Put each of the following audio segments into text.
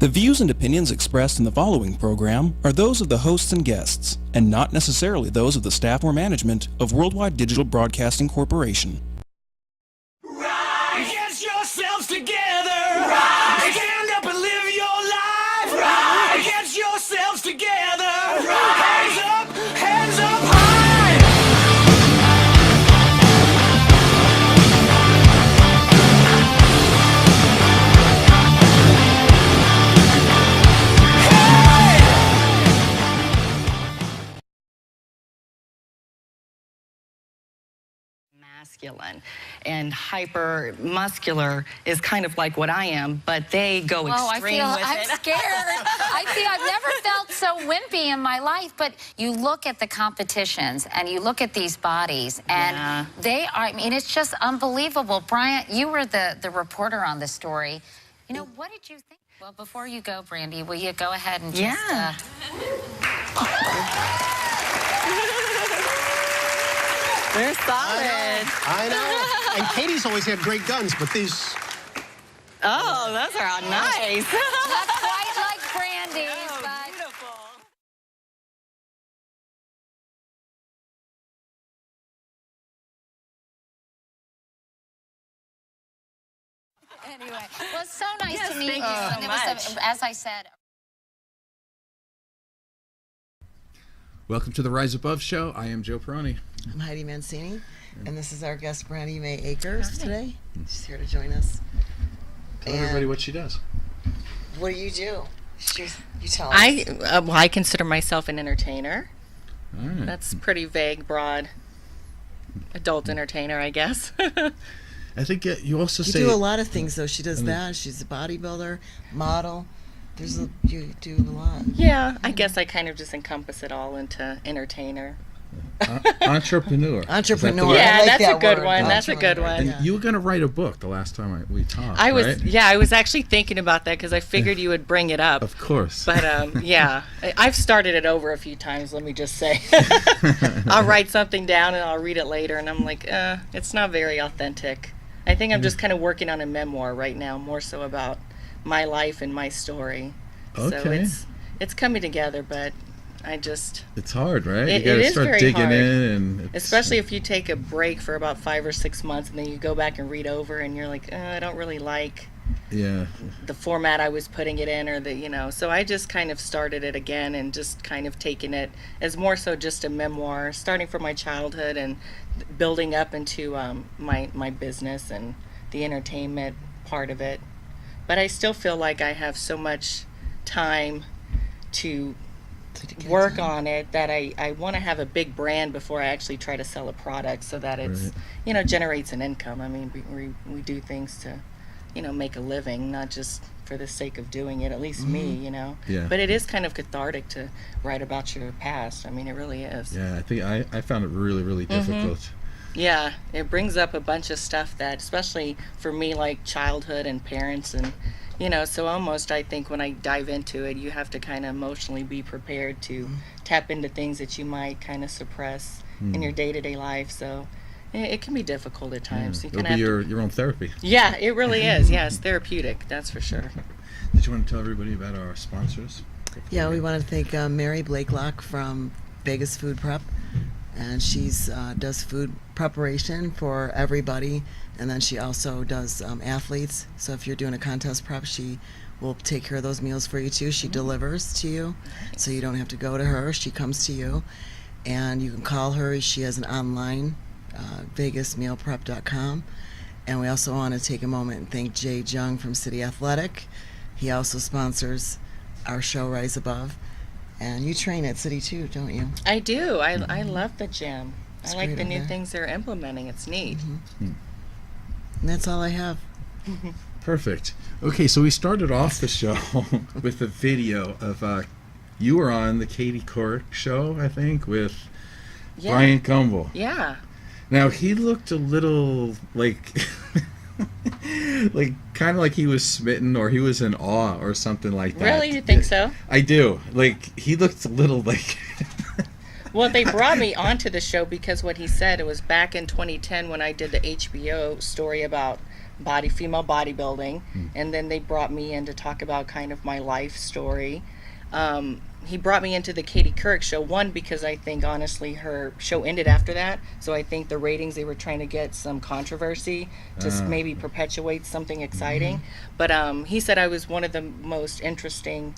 The views and opinions expressed in the following program are those of the hosts and guests, and not necessarily those of the staff or management of Worldwide Digital Broadcasting Corporation. Right. Get yourselves together. Right. Stand up and live your life. Right. Get yourselves together. Right. Hands up high. Masculine and hyper muscular is kind of like what I am, but they go extreme with I'm it. scared. I've never felt so wimpy in my life, but you look at the competitions and you look at these bodies and they are, I mean, it's just unbelievable. Bryant, you were the reporter on the story. You know, what did you think? Well, before you go, Brandy, will you go ahead and just... They're solid. I know. And Katie's always had great guns, but these... Oh, those are all nice. Not quite like Brandy's, Oh, but... beautiful. Anyway, well, it's so nice to meet thank you. you so And it was, much. as I said... Welcome to the Rise Above Show. I am Joe Peroni. I'm Heidi Mancini, and this is our guest, BrandiMae Akers, today. She's here to join us. Tell everybody what she does. What do? You tell us. I consider myself an entertainer. All right. That's pretty vague, broad. Adult entertainer, I guess. I think you also You say... do a lot of things, though. She does that. She's a bodybuilder, model. You do a lot. Yeah, I guess I kind of just encompass it all into entertainer. Entrepreneur. Entrepreneur. Is Yeah, I like that's that a good word. one. That's a good one. that you were going to write a book the last time we talked, I was, right? I was actually thinking about that because I figured you would bring it up. Of course. But yeah, I've started it over a few times. Let me just say, I'll write something down and I'll read it later, and I'm like, it's not very authentic. I think I'm just kind of working on a memoir right now, more so about my life and my story. Okay. So it's coming together, but I just... It's hard, right? It You got to is start very digging hard. in. And Especially if you take a break for about 5 or 6 months and then you go back and read over and you're like, I don't really like Yeah. the format I was putting it in, or so I just kind of started it again and just kind of taken it as more so just a memoir, starting from my childhood and building up into my business and the entertainment part of it. But I still feel like I have so much time to work on it that I want to have a big brand before I actually try to sell a product, so that it's generates an income. I mean, we do things to make a living, not just for the sake of doing it, at least me. Yeah. But it is kind of cathartic to write about your past. I mean, it really is. Yeah, I think I found it really, really difficult. Yeah, it brings up a bunch of stuff that, especially for me, like childhood and parents, and so almost I think when I dive into it, you have to kind of emotionally be prepared to tap into things that you might kind of suppress in your day-to-day life. So it can be difficult at times. Yeah. You It'll kind be of your own therapy. Yeah, it really is. Yeah, it's therapeutic, that's for sure. Did you want to tell everybody about our sponsors? Yeah, we want to thank Mary Blakelock from Vegas Food Prep, and she's does food preparation for everybody, and then she also does athletes. So if you're doing a contest prep, she will take care of those meals for you too. She delivers to you, so you don't have to go to her. She comes to you, and you can call her. She has an online, vegasmealprep.com. And we also want to take a moment and thank Jay Jung from City Athletic. He also sponsors our show Rise Above. And you train at City too, don't you? I do. I love the gym. It's I like great the out new there. things they're implementing. It's neat. And that's all I have. Perfect. Okay, so we started off the show with a video of you were on the Katie Couric show, I think, with Brian Gumbel. Yeah. Now he looked a little like kind of like he was smitten or he was in awe or something like that. Really? You think so? I do. Like he looked a little like Well, they brought me onto the show because what he said, it was back in 2010 when I did the HBO story about female bodybuilding, and then they brought me in to talk about kind of my life story. He brought me into the Katie Couric show, one, because I think honestly her show ended after that, so I think the ratings, they were trying to get some controversy to maybe perpetuate something exciting. But he said I was one of the most interesting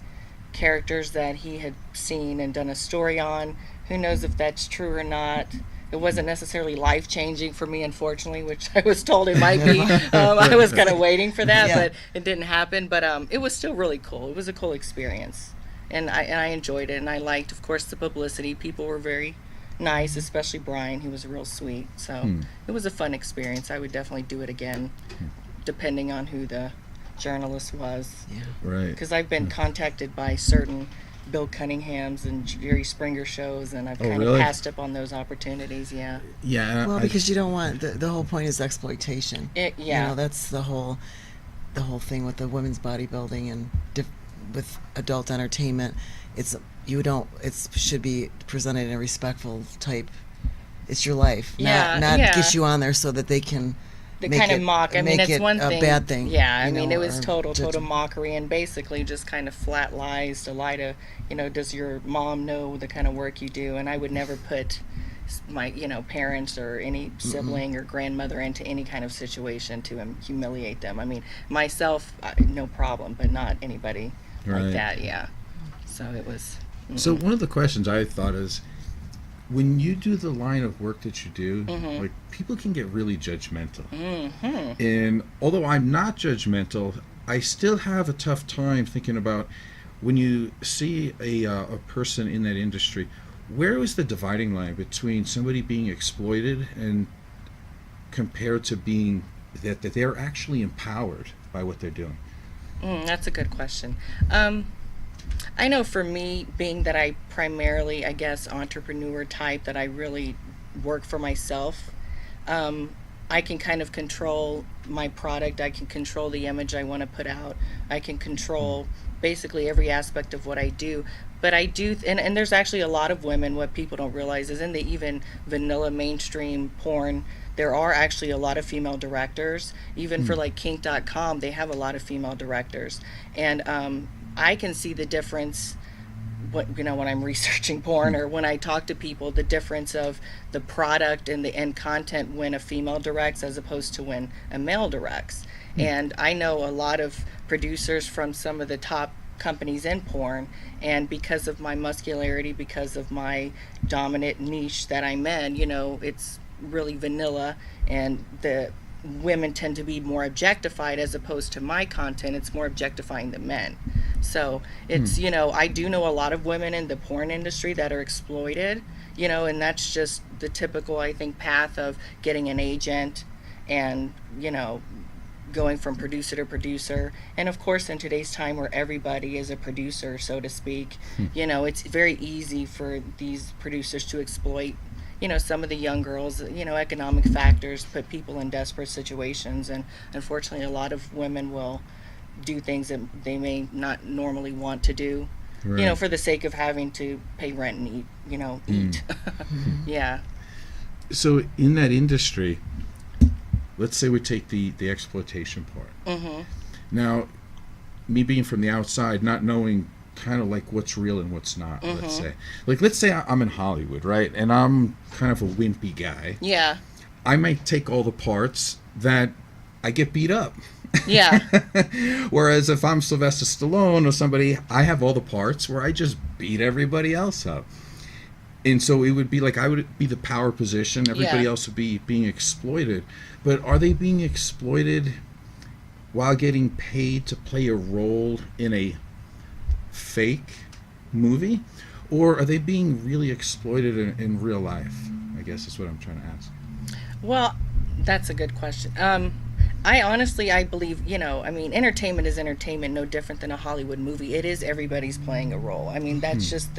characters that he had seen and done a story on. Who knows if that's true or not. It wasn't necessarily life-changing for me, unfortunately, which I was told it might be. I was kind of waiting for that, but it didn't happen. But it was still really cool. It was a cool experience. And I enjoyed it, and I liked, of course, the publicity. People were very nice, especially Brian. He was real sweet. So it was a fun experience. I would definitely do it again, depending on who the journalist was. Yeah. Right. Because I've been contacted by certain Bill Cunningham's and Jerry Springer shows, and I've kind of passed up on those opportunities. Yeah. Yeah. Well, because you don't want the whole point is exploitation. Yeah. You know, that's the whole thing with the women's bodybuilding and with adult entertainment. It should be presented in a respectful type. It's your life, not get you on there so that they can. The kind of mock. I mean, it's one thing. A bad thing. Yeah, I mean, it was total mockery, and basically just kind of flat lies to lie to, does your mom know the kind of work you do? And I would never put my, parents or any sibling or grandmother into any kind of situation to humiliate them. I mean, myself, no problem, but not anybody like that. Yeah. So it was. So one of the questions I thought is, when you do the line of work that you do, like, people can get really judgmental. And although I'm not judgmental, I still have a tough time thinking about when you see a person in that industry, where is the dividing line between somebody being exploited and compared to being that they're actually empowered by what they're doing? That's a good question. I know for me, being that I primarily, I guess, entrepreneur type, that I really work for myself, I can kind of control my product. I can control the image I want to put out. I can control basically every aspect of what I do. But I do, and there's actually a lot of women, what people don't realize is in the even vanilla mainstream porn, there are actually a lot of female directors. Even for like kink.com, they have a lot of female directors. And I can see the difference when I'm researching porn or when I talk to people, the difference of the product and the end content when a female directs as opposed to when a male directs. And I know a lot of producers from some of the top companies in porn, and because of my muscularity, because of my dominant niche that I'm in, it's really vanilla, and the women tend to be more objectified as opposed to my content. It's more objectifying the men. So it's, I do know a lot of women in the porn industry that are exploited, and that's just the typical, I think, path of getting an agent and, going from producer to producer. And of course, in today's time where everybody is a producer, so to speak, it's very easy for these producers to exploit some of the young girls. Economic factors put people in desperate situations, and unfortunately a lot of women will do things that they may not normally want to do, for the sake of having to pay rent and eat. Yeah. So in that industry, let's say we take the exploitation part. Now, me being from the outside, not knowing kind of like what's real and what's not, let's say I'm in Hollywood, right, and I'm kind of a wimpy guy. Yeah. I might take all the parts that I get beat up. Yeah. Whereas if I'm Sylvester Stallone or somebody, I have all the parts where I just beat everybody else up. And so it would be like I would be the power position, everybody else would be being exploited. But are they being exploited while getting paid to play a role in a fake movie? Or are they being really exploited in real life? I guess is what I'm trying to ask. Well, that's a good question. I believe, entertainment is entertainment, no different than a Hollywood movie. It is everybody's playing a role. I mean, that's just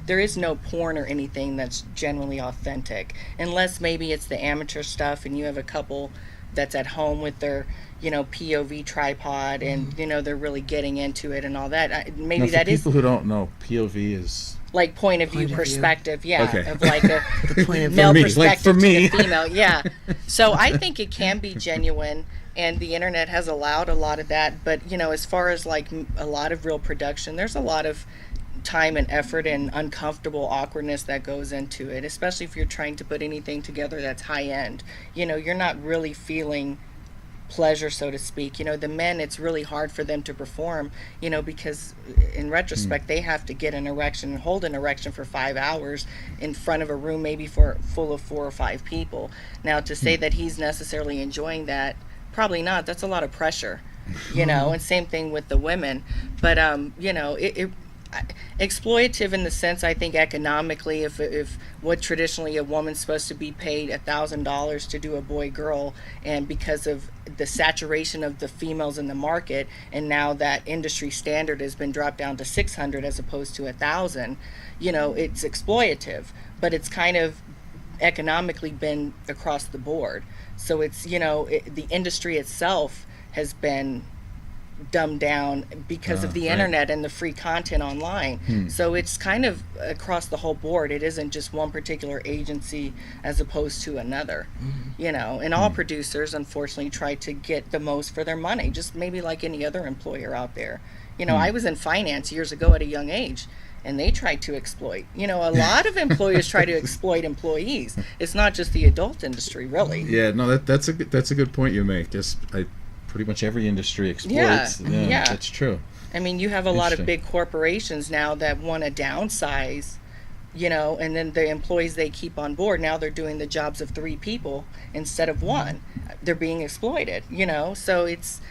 there is no porn or anything that's genuinely authentic, unless maybe it's the amateur stuff and you have a couple that's at home with their, POV tripod and, they're really getting into it and all that. Maybe now, that is. For people who don't know, POV is... like point of view perspective, Okay. of like a The point of male me, perspective like for me. to the female, yeah. So I think it can be genuine, and the internet has allowed a lot of that. But, you know, as far as like a lot of real production, there's a lot of time and effort and uncomfortable awkwardness that goes into it, especially if you're trying to put anything together that's high end. You know, you're not really feeling pleasure, so to speak. You know, the men, it's really hard for them to perform, you know, because in retrospect they have to get an erection and hold an erection for 5 hours in front of a room maybe full of 4 or 5 people. Now, to say that he's necessarily enjoying that, probably not. That's a lot of pressure, you know. And same thing with the women. But you know, exploitative in the sense, I think economically, if what traditionally a woman's supposed to be paid $1,000 to do a boy girl, and because of the saturation of the females in the market, and now that industry standard has been dropped down to 600 as opposed to 1,000, you know, it's exploitative, but it's kind of economically been across the board. So it's, you know, the industry itself has been dumbed down because of the internet and the free content online. So it's kind of across the whole board. It isn't just one particular agency as opposed to another, you know. And all producers, unfortunately, try to get the most for their money, just maybe like any other employer out there. You know, I was in finance years ago at a young age, and they tried to exploit. You know, a lot of employers try to exploit employees. It's not just the adult industry, really. Yeah, no, that's a good point you make. Pretty much every industry exploits. Yeah, that's true. I mean, you have a lot of big corporations now that want to downsize, you know, and then the employees they keep on board, now they're doing the jobs of 3 people instead of 1. They're being exploited, you know. So it's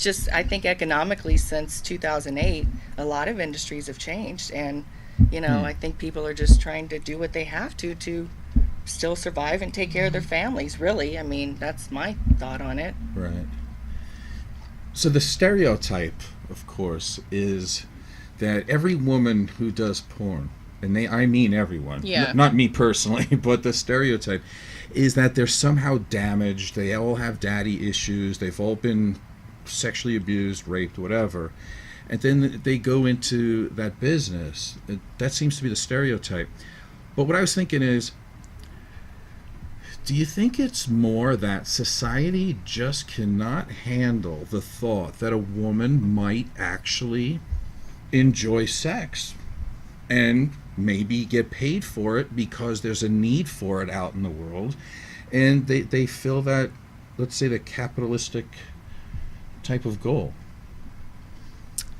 just, I think economically since 2008, a lot of industries have changed, and you know, I think people are just trying to do what they have to still survive and take care of their families, really. I mean, that's my thought on it. Right. So the stereotype, of course, is that every woman who does porn, and I mean everyone, not me personally, but the stereotype is that they're somehow damaged, they all have daddy issues, they've all been sexually abused, raped, whatever, and then they go into that business. That seems to be the stereotype. But what I was thinking is, do you think it's more that society just cannot handle the thought that a woman might actually enjoy sex and maybe get paid for it because there's a need for it out in the world, and they feel that, let's say, the capitalistic type of goal?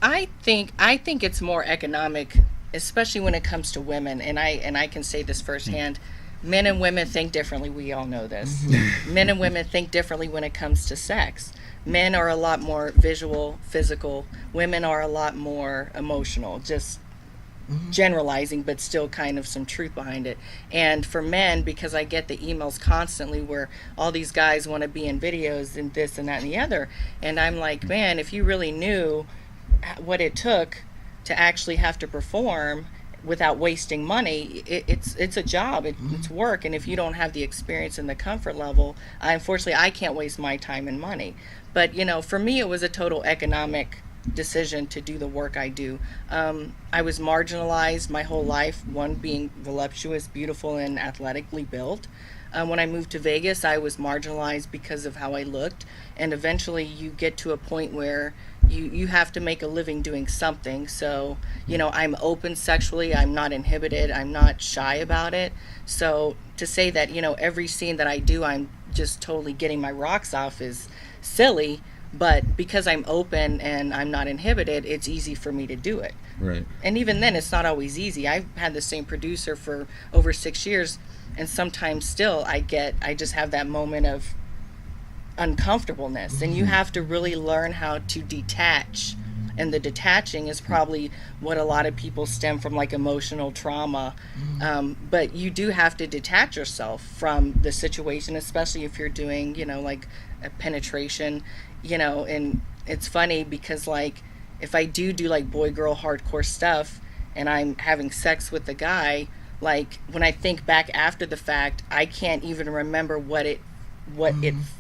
I think it's more economic, especially when it comes to women, and I can say this firsthand. Men and women think differently. We all know this. Men and women think differently when it comes to sex. Men are a lot more visual, physical. Women are a lot more emotional, just generalizing, but still kind of some truth behind it. And for men, because I get the emails constantly where all these guys want to be in videos and this and that and the other. And I'm like, man, if you really knew what it took to actually have to perform without wasting money, it's a job, it's work, and if you don't have the experience and the comfort level, unfortunately I can't waste my time and money. But you know, for me it was a total economic decision to do the work I do. I was marginalized my whole life, one being voluptuous, beautiful, and athletically built. When I moved to Vegas, I was marginalized because of how I looked, and eventually you get to a point where you have to make a living doing something. So, you know, I'm open sexually, I'm not inhibited, I'm not shy about it. So to say that, you know, every scene that I do, I'm just totally getting my rocks off is silly, but because I'm open and I'm not inhibited, it's easy for me to do it. Right. And even then, it's not always easy. I've had the same producer for over 6 years, and sometimes still I just have that moment of uncomfortableness, and you have to really learn how to detach, and the detaching is probably what a lot of people stem from, like emotional trauma. But you do have to detach yourself from the situation, especially if you're doing, you know, like a penetration, you know. And it's funny because, like, if I do like boy girl hardcore stuff and I'm having sex with the guy, like when I think back after the fact, I can't even remember what it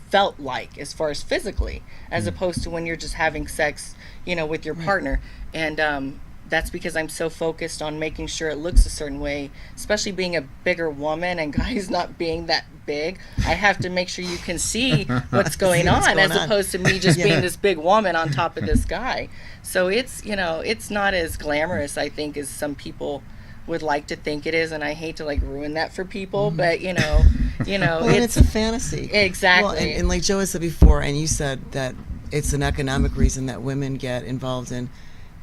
felt like as far as physically, as opposed to when you're just having sex, you know, with your partner. And that's because I'm so focused on making sure it looks a certain way, especially being a bigger woman and guys not being that big. I have to make sure you can see what's going on, as opposed to me just being this big woman on top of this guy. So it's, it's not as glamorous, I think, as some people would like to think it is, and I hate to like ruin that for people, but well, it's a fantasy. Exactly. Well, and like Joe has said before, and you said that it's an economic reason that women get involved in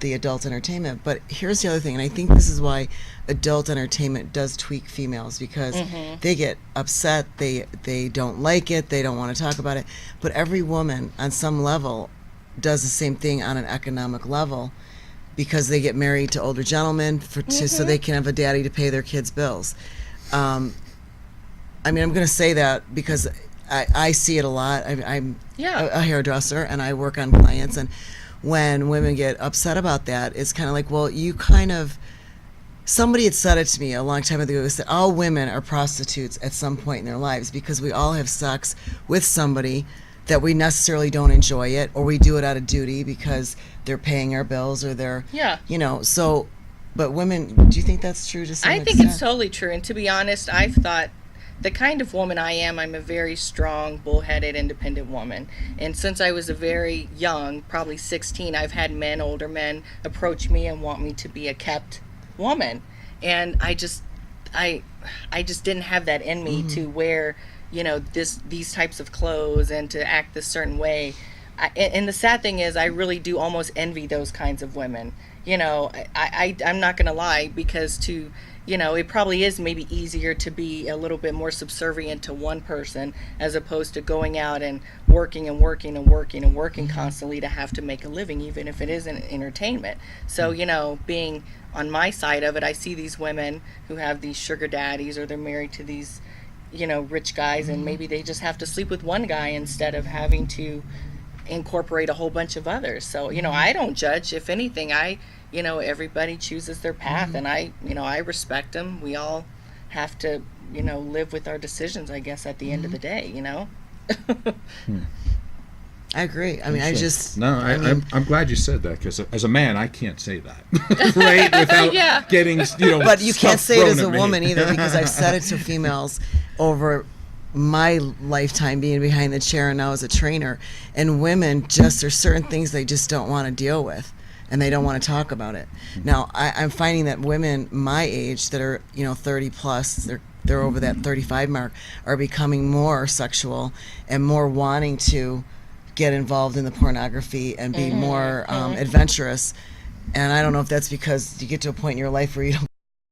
the adult entertainment. But here's the other thing, and I think this is why adult entertainment does tweak females, because they get upset, they don't like it, they don't want to talk about it. But every woman on some level does the same thing on an economic level, because they get married to older gentlemen so they can have a daddy to pay their kids' bills. I'm going to say that because I see it a lot. I'm a hairdresser, and I work on clients, and when women get upset about that, it's kind of like, well, somebody had said it to me a long time ago. It said all women are prostitutes at some point in their lives, because we all have sex with somebody that we necessarily don't enjoy it, or we do it out of duty because they're paying our bills, or they're, so, but women, do you think that's true to some extent? I think it's totally true. And to be honest, I've thought the kind of woman I am, I'm a very strong, bullheaded, independent woman. And since I was a very young, probably 16, I've had older men approach me and want me to be a kept woman. And I just didn't have that in me to wear, these types of clothes and to act this certain way. And the sad thing is, I really do almost envy those kinds of women. I'm not going to lie, because it probably is maybe easier to be a little bit more subservient to one person, as opposed to going out and working and working and working and working constantly to have to make a living, even if it isn't entertainment. So, being on my side of it, I see these women who have these sugar daddies, or they're married to these, rich guys, and maybe they just have to sleep with one guy instead of having to incorporate a whole bunch of others. So, I don't judge. If anything, everybody chooses their path, and I respect them. We all have to, live with our decisions, I guess, at the end of the day, I agree. I mean, I'm glad you said that, because as a man, I can't say that, right? Without getting, But you can't say it as a thrown at me. woman either, because I've said it to females over my lifetime being behind the chair and now as a trainer. And women, just there's certain things they just don't want to deal with, and they don't want to talk about it. Now, I'm finding that women my age that are 30 plus, they're over that 35 mark, are becoming more sexual and more wanting to get involved in the pornography and be more adventurous. And I don't know if that's because you get to a point in your life where you don't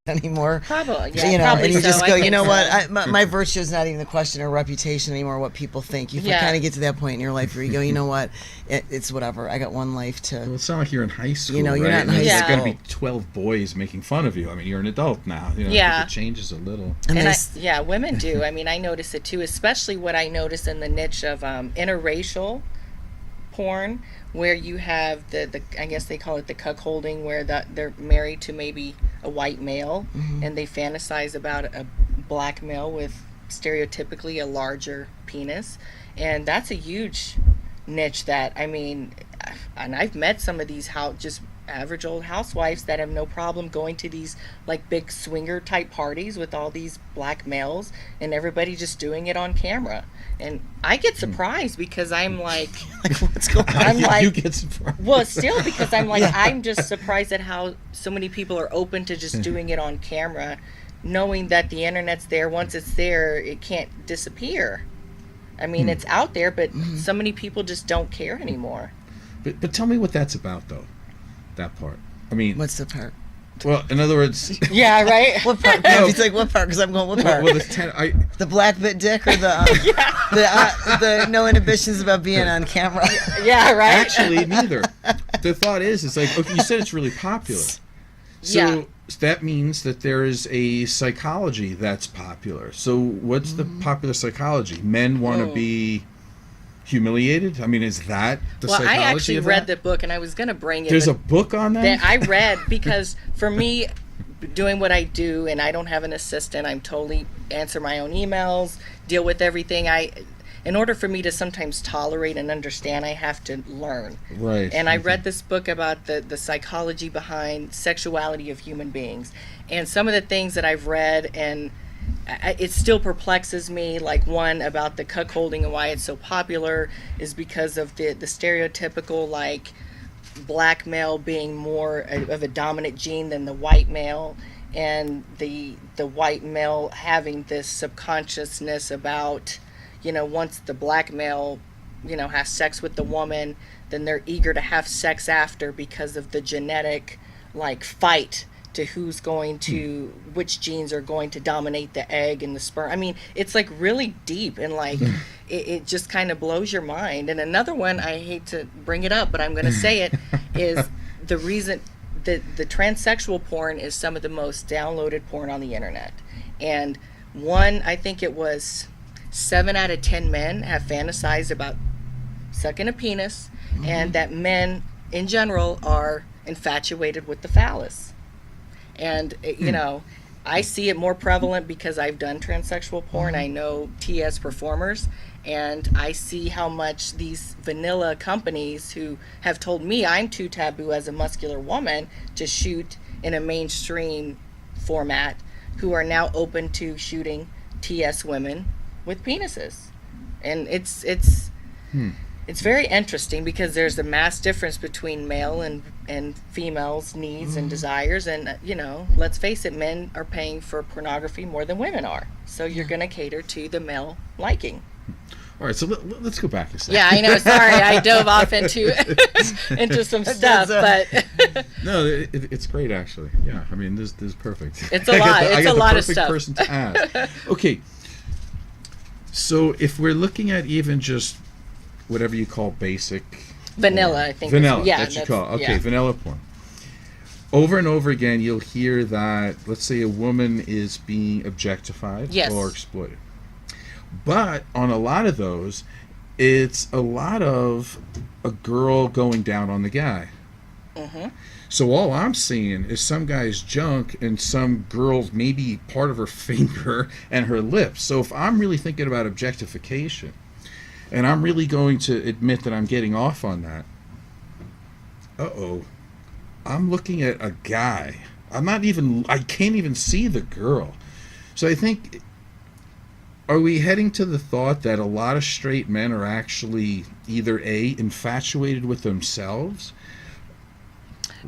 anymore. Probably, yeah. And you just so. go, what? My virtue is not even the question or reputation anymore, what people think. You kind of get to that point in your life where you go, you know what? It's whatever. I got one life to. Well, it's not like you're in high school. You're right? not in high There's school. going to be 12 boys making fun of you. I mean, you're an adult now. It changes a little. And women do. I mean, I notice it too, especially what I notice in the niche of interracial porn, where you have the I guess they call it the cuckolding, where they're married to maybe a white male, and they fantasize about a black male with stereotypically a larger penis. And that's a huge niche that, and I've met some of these just average old housewives that have no problem going to these like big swinger type parties with all these black males, and everybody just doing it on camera. And I get surprised, because I'm like, what's going on? I'm like, you get surprised. well, still, because I'm like, I'm just surprised at how so many people are open to just doing it on camera, knowing that the internet's there. Once it's there, it can't disappear. I mean, it's out there, but so many people just don't care anymore. But tell me what that's about, though. That part. I mean, What's the part? Well, in other words, Yeah, right. What part? No, he's like, what part? Because I'm going, what part? well, the The black bit dick, or the no inhibitions about being on camera? Yeah, right. actually neither. The thought is, it's like, okay, you said it's really popular, so that means that there is a psychology that's popular. So what's the popular psychology? Men want to be humiliated? I mean, is that the psychology I actually of read that? the book, and I was going to bring it. There's a but book on that? I read, because for me, doing what I do, and I don't have an assistant, I'm totally answer my own emails, deal with everything. in order for me to sometimes tolerate and understand, I have to learn. Right. And I read this book about the psychology behind sexuality of human beings. And some of the things that I've read, and it still perplexes me, like one about the cuckolding and why it's so popular is because of the stereotypical, like, black male being more of a dominant gene than the white male, and the white male having this subconsciousness about, once the black male, has sex with the woman, then they're eager to have sex after because of the genetic, like, fight to who's going to, which genes are going to dominate the egg and the sperm. I mean, it's like really deep, and like it just kind of blows your mind. And another one, I hate to bring it up, but I'm going to say it, is the reason that the transsexual porn is some of the most downloaded porn on the internet. And one, I think it was 7 out of 10 men have fantasized about sucking a penis, and that men in general are infatuated with the phallus. And, I see it more prevalent because I've done transsexual porn. I know TS performers, and I see how much these vanilla companies who have told me I'm too taboo as a muscular woman to shoot in a mainstream format, who are now open to shooting TS women with penises. And it's very interesting because there's a mass difference between male and females' needs and desires. And, let's face it, men are paying for pornography more than women are. So you're going to cater to the male liking. All right, so let's go back a second. Yeah, I know. Sorry, I dove off into some stuff, but no, it's great actually. Yeah, I mean, this is perfect. It's a lot. It's a lot of stuff. I got the perfect person to ask. Okay, so if we're looking at even just whatever you call basic vanilla, porn. I think. Vanilla, yeah, that you call it. Okay, yeah. Vanilla porn. Over and over again, you'll hear that, let's say a woman is being objectified or exploited. But on a lot of those, it's a lot of a girl going down on the guy. Mm-hmm. So all I'm seeing is some guy's junk and some girl's maybe part of her finger and her lips. So if I'm really thinking about objectification, and I'm really going to admit that I'm getting off on that, I'm looking at a guy. I can't even see the girl. So I think, are we heading to the thought that a lot of straight men are actually either A, infatuated with themselves?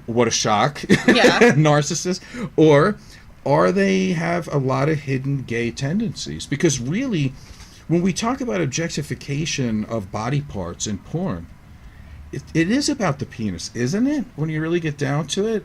What a shock. Yeah. Narcissist. Or are they have a lot of hidden gay tendencies? Because really, when we talk about objectification of body parts in porn, it is about the penis, isn't it? When you really get down to it,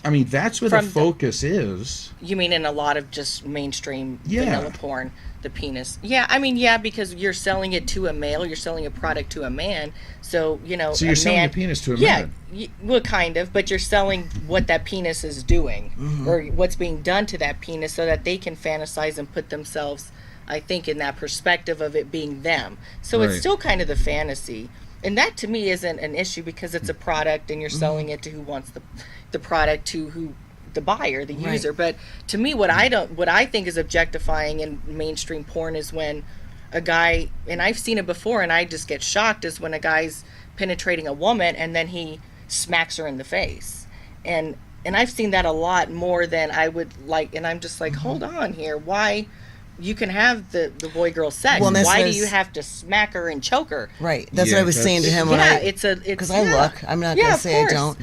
I mean, that's where the focus is. You mean in a lot of just mainstream vanilla porn, the penis? Yeah, I mean, yeah, because you're selling it to a male, you're selling a product to a man, so So you're selling a penis to a man. Yeah, well, kind of, but you're selling what that penis is doing, or what's being done to that penis, so that they can fantasize and put themselves, I think, in that perspective of it being them. So it's still kind of the fantasy. And that to me isn't an issue because it's a product and you're selling it to who wants the product, to who the buyer, the user. But to me, what I think is objectifying in mainstream porn is when a guy, and I've seen it before and I just get shocked, is when a guy's penetrating a woman and then he smacks her in the face. And I've seen that a lot more than I would like, and I'm just like, hold on here, why? You can have the boy-girl sex. Well, why do you have to smack her and choke her? Right. That's what I was saying to him. Because I look. I'm not going to say I don't.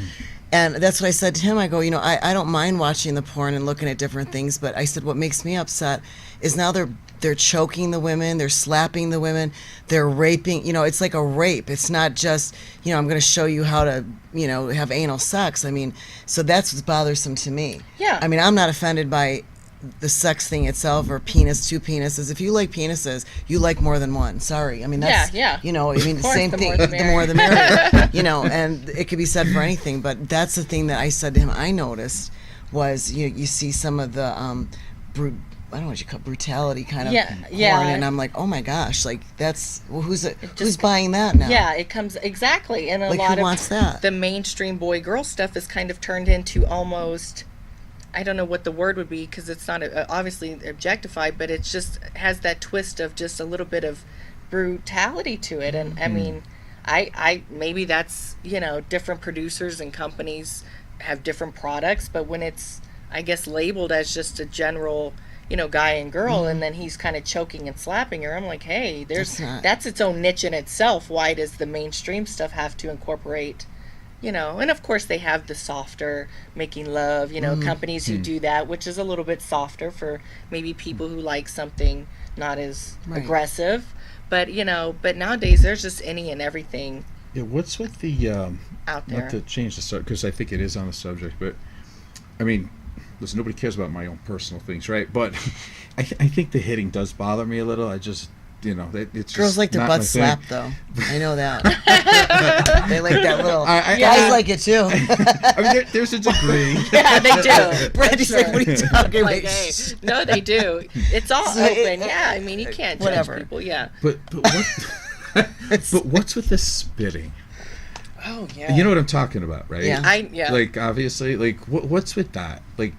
And that's what I said to him. I go, I don't mind watching the porn and looking at different things, but I said what makes me upset is now they're choking the women, they're slapping the women, they're raping. It's like a rape. It's not just, I'm going to show you how to, have anal sex. I mean, so that's what's bothersome to me. Yeah. I mean, I'm not offended by the sex thing itself or penis, two penises. If you like penises, you like more than one. Sorry. I mean, that's, I mean, the same thing, the more the merrier, and it could be said for anything, but that's the thing that I said to him I noticed was, you see some of the, I don't know what you call brutality kind of porn, and I'm like, oh my gosh, like that's, who's buying that now? Yeah, it comes, exactly. And a lot who wants that? The mainstream boy-girl stuff is kind of turned into almost, I don't know what the word would be because it's not obviously objectified, but it just has that twist of just a little bit of brutality to it. And I mean, I maybe that's, you know, different producers and companies have different products, but when it's, I guess, labeled as just a general, you know, guy and girl, and then he's kind of choking and slapping her, I'm like, hey, that's its own niche in itself. Why does the mainstream stuff have to incorporate, you know? And of course they have the softer making love, you know, companies who do that, which is a little bit softer for maybe people who like something not as aggressive. But, you know, but nowadays there's just any and everything. Yeah, what's with the out there. Not to change the subject, because I think it is on the subject, but I mean, listen, nobody cares about my own personal things, right? But I think the hitting does bother me a little. I just, you know, it's Girls just like their not butt my slapped, thing. though. I know that. They like that little. I Guys like it too. I mean, there's a degree. Yeah, they do. Brandy's like, what are you talking Like, about? hey, no, they do. It's all So open. Yeah, I mean, you can't judge people. Yeah. But what? But what's with the spitting? Oh yeah. You know what I'm talking about, right? Yeah. Like, obviously, like, what's with that? Like,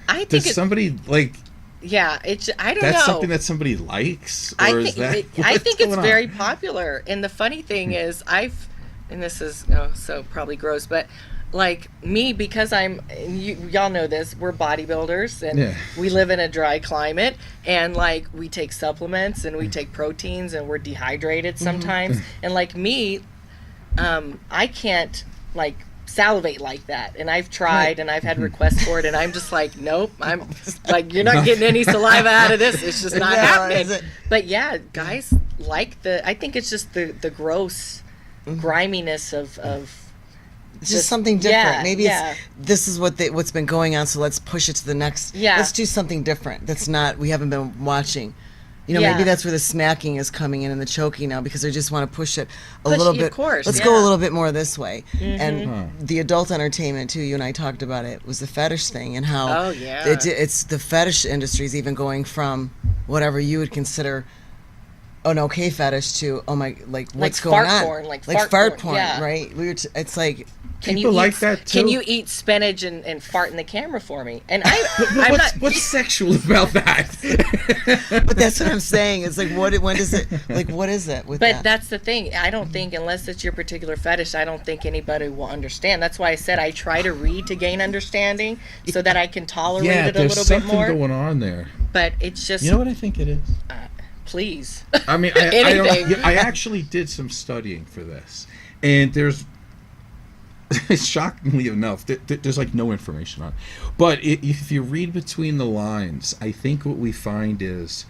I think does somebody like? Yeah, it's. I don't That's know. something that somebody likes, or I is think that? I think it's what's going on? very popular. And the funny thing is, and this is so probably gross, but like me, because y'all know this, we're bodybuilders and we live in a dry climate, and like we take supplements and we take proteins and we're dehydrated sometimes, and like me, I can't like salivate like that, and I've tried and I've had requests for it, and I'm just like, nope, I'm like, you're not getting any saliva out of this, it's just not happening. But yeah, guys like I think it's just the gross griminess of just something different. Yeah, Maybe yeah. this is what's been going on, so let's push it to the next. Yeah. Let's do something different. That's not, we haven't been watching. You know, Yeah. maybe that's where the smacking is coming in and the choking now, because they just want to push it a Push- little of bit. course, Let's yeah. go a little bit more this way. And the adult entertainment too. You and I talked about it. Was the fetish thing and how Oh, yeah. it's the fetish industry is even going from whatever you would consider an okay fetish to, oh my, like what's going fart on? porn, like fart fart porn, porn, yeah. right? It's like. Can People you like eat, that, Can too. you eat spinach and fart in the camera for me? And What's sexual about that? But that's what I'm saying. It's like, when does it, like, what is it with But that? that's the thing. I don't think, unless it's your particular fetish, I don't think anybody will understand. That's why I said I try to read to gain understanding so that I can tolerate Yeah, it a there's little bit something more. going on there. But it's just, You know what I think it is? please. I mean, Anything. I actually did some studying for this, and there's shockingly enough, there's like no information on it. But if you read between the lines, I think what we find is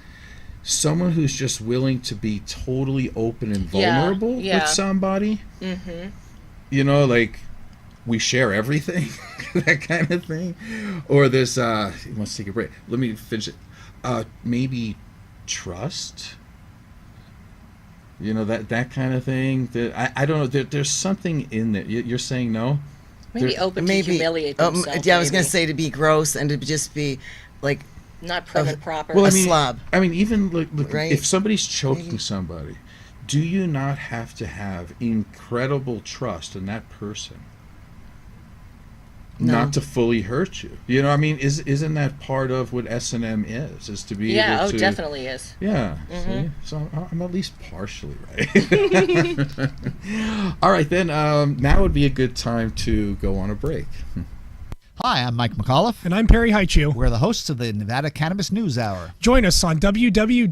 someone who's just willing to be totally open and vulnerable with somebody. Mm-hmm. You know, like, we share everything, that kind of thing. Or this, let's take a break. Let me finish it. Maybe trust. You know, that kind of thing. I don't know. There's something in there. You're saying no? Maybe open to humiliate themselves. Yeah, I was going to maybe. say to be gross and to just be like Not prim and proper. Well, a slob. I mean, even look, Right? if somebody's choking somebody, do you not have to have incredible trust in that person? No. Not to fully hurt you. You know, I mean, isn't that part of what S&M is to be able to... definitely is. Yeah. See? So I'm at least partially right. All right, then now would be a good time to go on a break. Hi, I'm Mike McAuliffe. And I'm Perry Haichu. We're the hosts of the Nevada Cannabis News Hour. Join us on www.dbtv.com.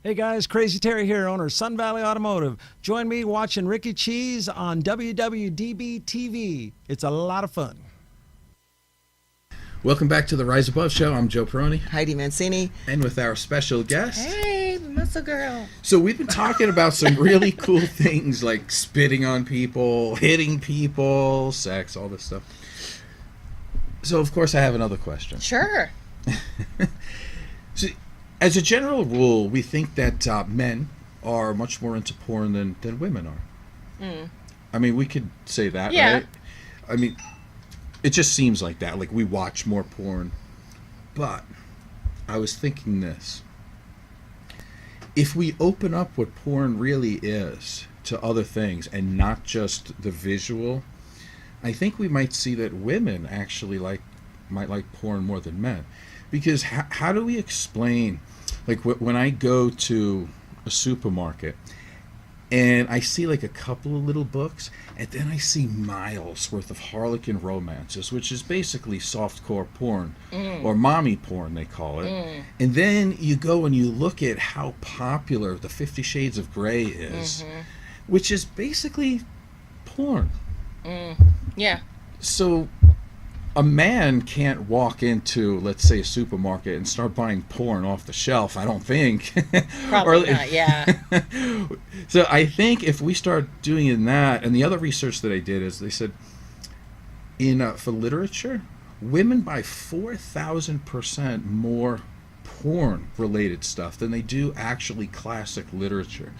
Hey guys, Crazy Terry here, owner of Sun Valley Automotive. Join me watching Ricky Cheese on WWDB TV. It's a lot of fun. Welcome back to the Rise Above Show. I'm Joe Peroni. Heidi Mancini. And with our special guest... Hey, muscle girl. So we've been talking about some really cool things like spitting on people, hitting people, sex, all this stuff. So of course I have another question. Sure. So, as a general rule, we think that men are much more into porn than women are. I mean, we could say that, Yeah. right? I mean, it just seems like that. Like, we watch more porn. But I was thinking this. If we open up what porn really is to other things and not just the visual, I think we might see that women actually might like porn more than men. Because how do we explain, like, when I go to a supermarket and I see like a couple of little books, and then I see miles worth of harlequin romances, which is basically softcore porn, or mommy porn they call it. And then you go and you look at how popular the 50 Shades of Grey is, which is basically porn. Yeah. So a man can't walk into, let's say, a supermarket and start buying porn off the shelf, I don't think. Probably not, yeah. So I think if we start doing that, and the other research that I did is they said, for literature, women buy 4,000% more porn-related stuff than they do actually classic literature.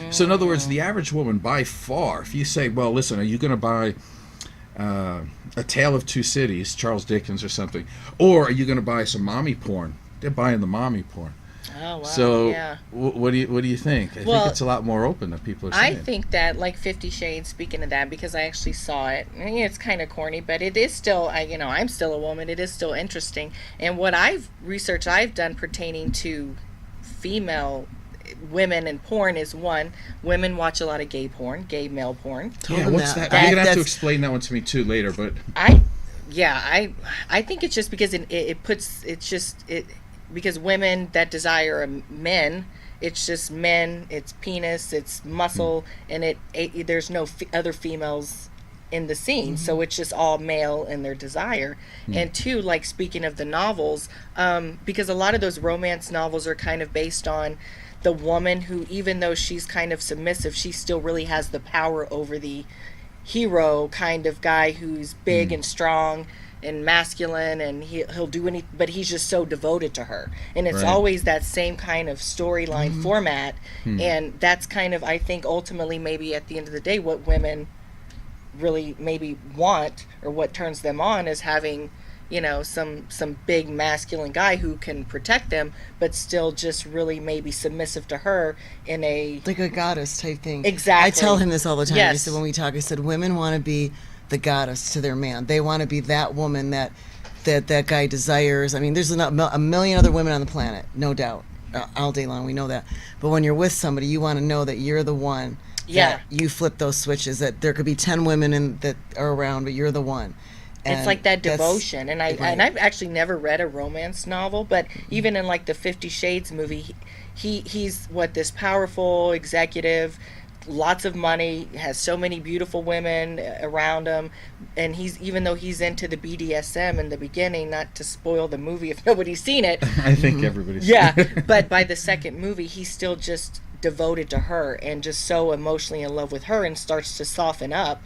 So in other words, the average woman, by far, if you say, well, listen, are you going to buy A Tale of Two Cities, Charles Dickens or something, or are you going to buy some mommy porn? They're buying the mommy porn. Oh, wow. So yeah. what do you think? I think it's a lot more open than people are saying. I think that, like 50 Shades, speaking of that, because I actually saw it, and it's kind of corny, but it is still, I'm still a woman, it is still interesting. And what I've done pertaining to female women and porn is, one, women watch a lot of gay porn, gay male porn. Yeah, what's that? You're gonna have to explain that one to me too later, but I think it's just because because women that desire men, it's just men, it's penis, it's muscle, and there's no other females in the scene, so it's just all male in their desire. And two, like, speaking of the novels, because a lot of those romance novels are kind of based on the woman who, even though she's kind of submissive, she still really has the power over the hero kind of guy who's big and strong and masculine, and he'll do anything, but he's just so devoted to her. And it's always that same kind of storyline format. And that's kind of, I think, ultimately, maybe at the end of the day, what women really maybe want, or what turns them on, is having, some big masculine guy who can protect them, but still just really maybe submissive to her in a, like a goddess type thing. Exactly. I tell him this all the time. Yes. I said, when we talk, I said, women want to be the goddess to their man. They want to be that woman that guy desires. I mean, there's a million other women on the planet, no doubt, all day long. We know that. But when you're with somebody, you want to know that you're the one. Yeah. That you flip those switches. That there could be 10 women that are around, but you're the one. It's like that devotion. And I've actually never read a romance novel, but even in like the 50 Shades movie, he's this powerful executive, lots of money, has so many beautiful women around him, and even though he's into the BDSM in the beginning, not to spoil the movie if nobody's seen it. I think everybody's seen it. But by the second movie, he's still just devoted to her and just so emotionally in love with her, and starts to soften up.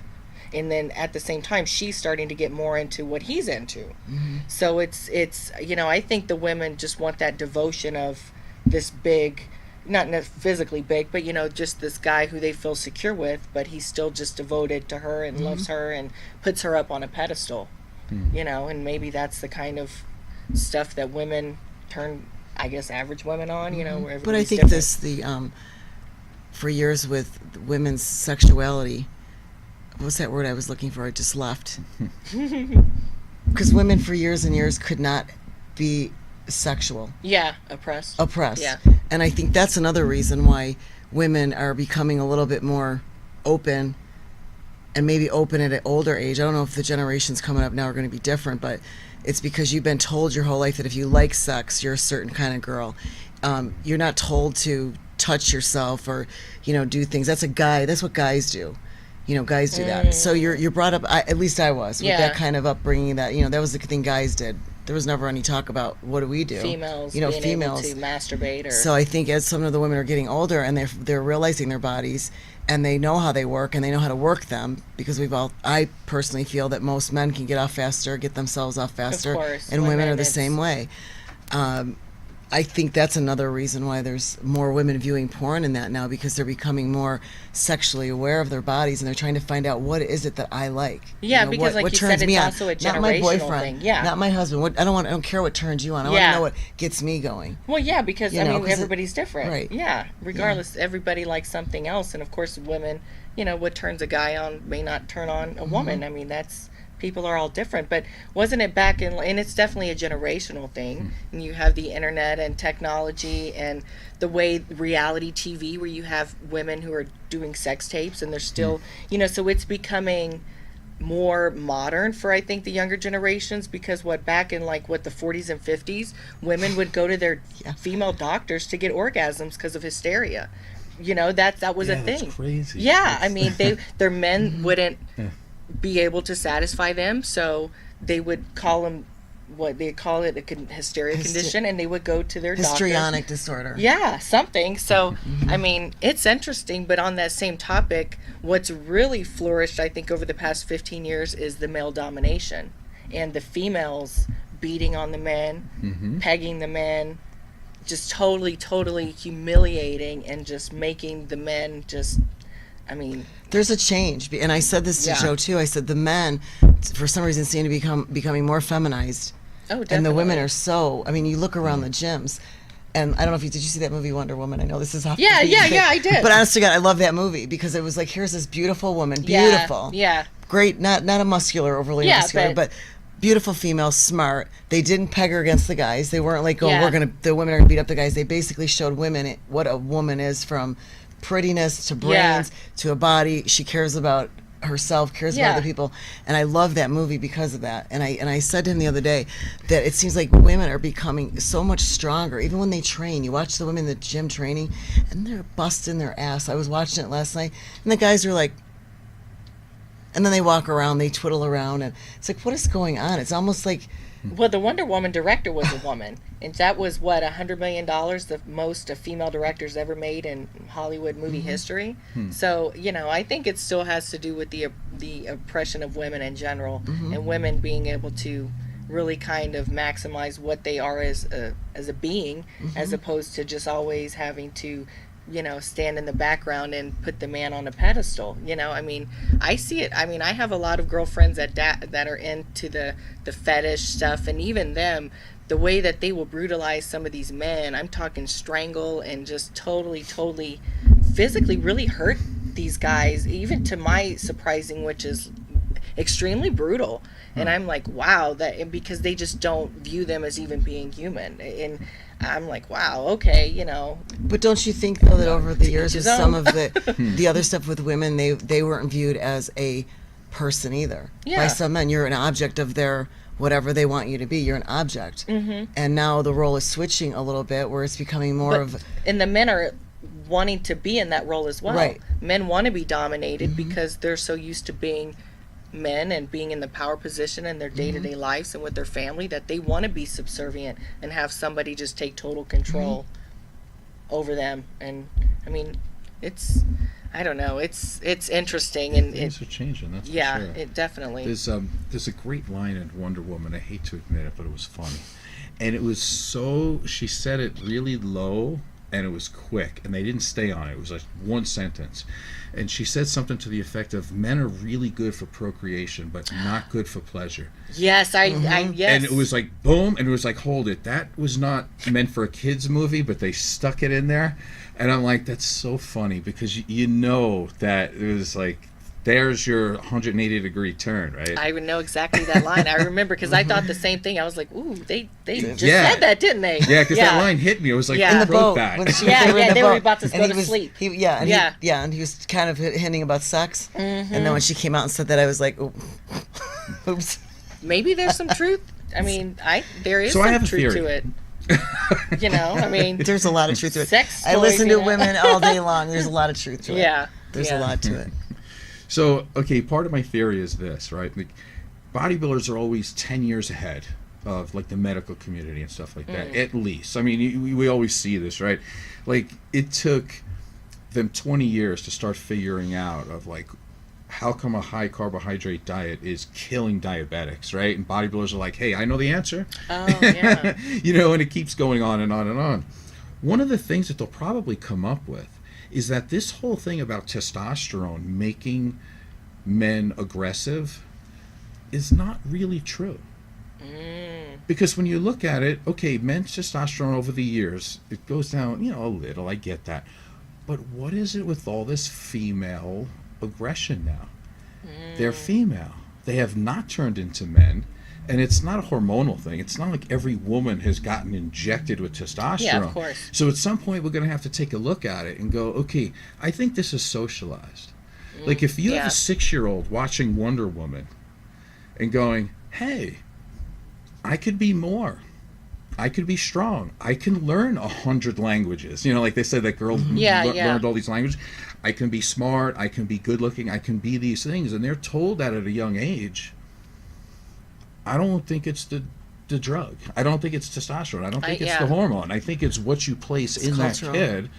And then at the same time, she's starting to get more into what he's into. So it's I think the women just want that devotion of this big, not physically big, but just this guy who they feel secure with, but he's still just devoted to her and loves her and puts her up on a pedestal. And maybe that's the kind of stuff that women turn, I guess, average women on. Where but I think different. For years with women's sexuality, what's that word I was looking for? I just left. Because women for years and years could not be sexual. Yeah, oppressed. Yeah. And I think that's another reason why women are becoming a little bit more open, and maybe open at an older age. I don't know if the generations coming up now are going to be different, but it's because you've been told your whole life that if you like sex, you're a certain kind of girl. You're not told to touch yourself or, do things. That's what guys do. Guys do that. So you're brought up, at least I was, with that kind of upbringing that, that was the thing guys did. there was never any talk about what do we do. Females, you know, being females able to masturbate. Or So I think as some of the women are getting older and they're realizing their bodies and they know how they work and they know how to work them, because I personally feel that most men can get off faster, get themselves off faster, Of course, and women are the it's- same way. I think that's another reason why there's more women viewing porn in that now, because they're becoming more sexually aware of their bodies and they're trying to find out, what is it that I like? Yeah, You know, because like what you turns said, me it's on? also a Not my generational boyfriend, thing. Yeah. not my husband. I don't care what turns you on. I want Yeah. to know what gets me going. Well, yeah, because You I know, mean 'cause it- everybody's different. right. Yeah. Regardless, everybody likes something else, and of course, women. You know, what turns a guy on may not turn on a woman. I mean, that's people are all different. But wasn't it back in? And it's definitely a generational thing. And you have the internet and technology and the way reality TV, where you have women who are doing sex tapes, and they're still, you know, so it's becoming more modern for I think the younger generations, because back in like the 40s and 50s, women would go to their female doctors to get orgasms because of hysteria. You know, that was a thing. That's crazy. Yeah, I mean their men wouldn't be able to satisfy them, so they would call them what they call it, a hysteria condition, and they would go to their Histrionic doctors. disorder. Yeah, something. So, I mean, it's interesting, but on that same topic, what's really flourished, I think, over the past 15 years is the male domination and the females beating on the men, pegging the men, just totally humiliating and just making the men just, I mean... There's a change, and I said this to Yeah. Joe too. I said the men, for some reason, seem to becoming more feminized. Oh, definitely. And the women are so. I mean, you look around the gyms, and I don't know if did you see that movie Wonder Woman? I know this is off. Yeah, the beat, yeah, I did. But honest to God, I love that movie because it was like, here's this beautiful woman, Yeah, beautiful, yeah. great, not a muscular, overly Yeah, muscular, but- but beautiful female, smart. They didn't peg her against the guys. They weren't like, oh, Yeah. the women are gonna beat up the guys. They basically showed women what a woman is, from prettiness to brains to a body. She cares about herself, cares about Yeah. other people, and I love that movie because of that. And I said to him the other day that it seems like women are becoming so much stronger, even when they train. You watch the women in the gym training, and they're busting their ass. I was watching it last night, and the guys are like, and then they walk around, they twiddle around, and it's like, what is going on? It's almost like, Well, the Wonder Woman director was a woman, and that was $100 million, the most a female director's ever made in Hollywood movie history. So, you know, I think it still has to do with the oppression of women in general, and women being able to really kind of maximize what they are as a being, as opposed to just always having to, you know, stand in the background and put the man on a pedestal. You know, I mean, I see it. I mean, I have a lot of girlfriends that are into the fetish stuff, and even them, the way that they will brutalize some of these men, I'm talking strangle and just totally physically really hurt these guys, even to my surprising, which is extremely brutal. And I'm like, wow, that, because they just don't view them as even being human. And I'm like, wow, okay, you know. but don't you think though that over the years with his some own. of the other stuff with women, they weren't viewed as a person either by Yeah. some men. You're an object of their whatever they want you to be. You're an object. And now the role is switching a little bit, where it's becoming more of And the men are wanting to be in that role as well. Right. Men want to be dominated because they're so used to being men and being in the power position in their day-to-day lives and with their family, that they want to be subservient and have somebody just take total control over them. And I mean, it's, I don't know, it's interesting, and Things are changing. That's for yeah, sure. it definitely. There's a great line in Wonder Woman. I hate to admit it, but it was funny, and it was so. She said it really low, and it was quick, and they didn't stay on it. It was like one sentence, and she said something to the effect of, "Men are really good for procreation, but not good for pleasure." Yes, I yes. And it was like boom, and it was like, hold it, that was not meant for a kids movie, but they stuck it in there, and I'm like, that's so funny, because you know that it was like, there's your 180-degree turn, right? I would know exactly that line. I remember because I thought the same thing. I was like, ooh, they just Yeah. said that, didn't they? Yeah, because that line hit me. I was like, Yeah. in the boat. back. When she, Yeah, they were in yeah, the they were boat, about to and go he to was- sleep. And he was kind of hinting about sex. And then when she came out and said that, I was like, oops. Maybe there's some truth. I mean, there is So I some have a truth theory. to it. You know, I mean, There's a lot of truth to it. Sex I listen to toys, you know? women all day long. There's a lot of truth to it. yeah, There's yeah. a lot to it. So, okay, part of my theory is this, right? Like, bodybuilders are always 10 years ahead of like the medical community and stuff like that. At least, I mean, we always see this, right? Like it took them 20 years to start figuring out of like how come a high carbohydrate diet is killing diabetics, right? And bodybuilders are like, hey, I know the answer. Oh, yeah. You know, and it keeps going on and on and on. One of the things that they'll probably come up with is that this whole thing about testosterone making men aggressive is not really true. Because when you look at it, okay, men's testosterone over the years, it goes down, you know, a little, I get that. But what is it with all this female aggression now? They're female. They have not turned into men. And it's not a hormonal thing. It's not like every woman has gotten injected with testosterone. Yeah, of course. So at some point, we're going to have to take a look at it and go, okay, I think this is socialized. Like if you have a 6-year-old watching Wonder Woman and going, hey, I could be more. I could be strong. I can learn 100 languages. You know, like they said that girls learned all these languages. I can be smart. I can be good looking. I can be these things. And they're told that at a young age. I don't think it's the drug. I don't think it's testosterone. I don't think it's the hormone. I think it's what you place in cultural. That kid.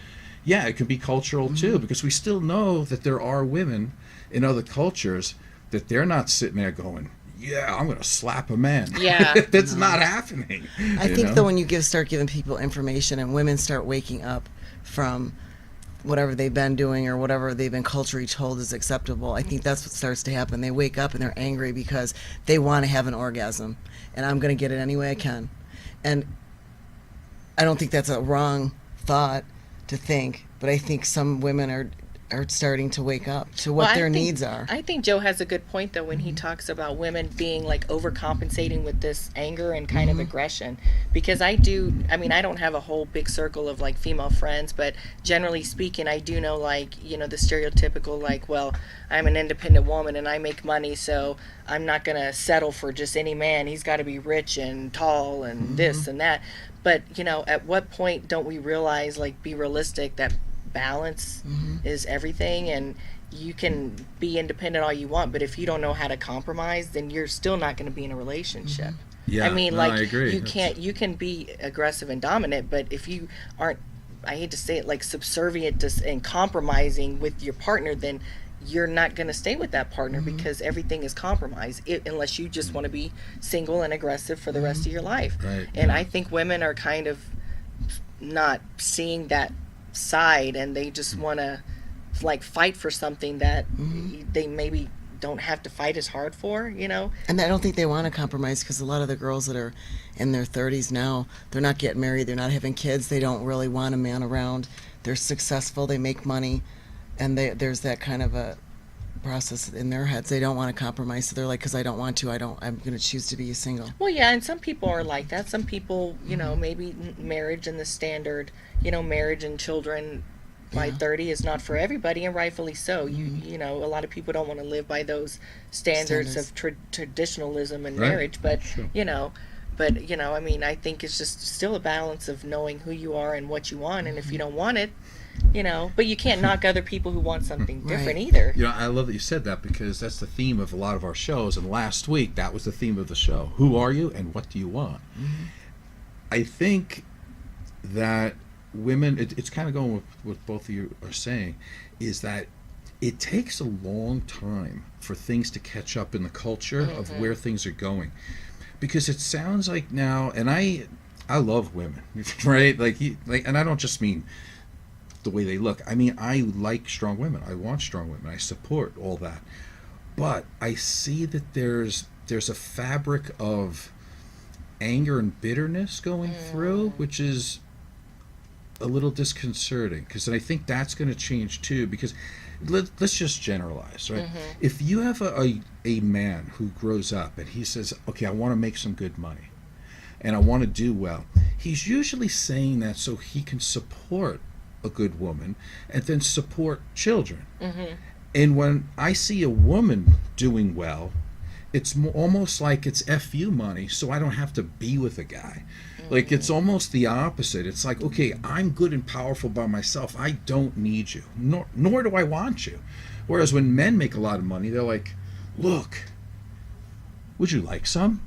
Yeah, it could be cultural too, because we still know that there are women in other cultures that they're not sitting there going, yeah, I'm going to slap a man. Yeah. That's not happening. I think though when you start giving people information and women start waking up from whatever they've been doing or whatever they've been culturally told is acceptable, I think that's what starts to happen. They wake up and they're angry because they want to have an orgasm, and I'm going to get it any way I can. And I don't think that's a wrong thought to think, but I think some women are starting to wake up to what their needs are. I think Joe has a good point though when he talks about women being like overcompensating with this anger and kind of aggression, because I don't have a whole big circle of like female friends, but generally speaking I do know, like, you know, the stereotypical like, well, I'm an independent woman and I make money, so I'm not gonna settle for just any man. He's got to be rich and tall and this and that. But you know, at what point don't we realize, like, be realistic, that balance is everything, and you can be independent all you want, but if you don't know how to compromise, then you're still not going to be in a relationship. Yeah, I mean, no, like, I agree. you can be aggressive and dominant, but if you aren't, I hate to say it, like subservient to and compromising with your partner, then you're not going to stay with that partner because everything is compromised, unless you just want to be single and aggressive for the rest of your life. Right, and I think women are kind of not seeing that side, and they just want to like fight for something that they maybe don't have to fight as hard for, you know. And I don't think they want to compromise, because a lot of the girls that are in their 30s now, they're not getting married, they're not having kids, they don't really want a man around, they're successful, they make money, and there's that kind of a process in their heads. They don't want to compromise, so they're like, because I don't want to, I'm going to choose to be single. Well, yeah, and some people are like that. Some people, you know, maybe marriage and the standard, you know, marriage and children by 30 is not for everybody, and rightfully so. You know, a lot of people don't want to live by those standards of traditionalism and marriage, but you know, I mean, I think it's just still a balance of knowing who you are and what you want, and if you don't want it, you know, but you can't knock other people who want something different either. You know, I love that you said that, because that's the theme of a lot of our shows, and last week that was the theme of the show. Who are you and what do you want? I think that women, it's kind of going with what both of you are saying, is that it takes a long time for things to catch up in the culture of where things are going, because it sounds like now, and I love women, right? Like and I don't just mean the way they look. I mean, I like strong women. I want strong women. I support all that. But I see that there's a fabric of anger and bitterness going through, which is a little disconcerting, because I think that's going to change too, because let's just generalize, right? If you have a man who grows up and he says, okay, I want to make some good money and I want to do well, he's usually saying that so he can support a good woman and then support children. And when I see a woman doing well, it's almost like it's FU money, so I don't have to be with a guy. Like, it's almost the opposite. It's like, okay, I'm good and powerful by myself. I don't need you, nor do I want you. Whereas when men make a lot of money, they're like, look, would you like some?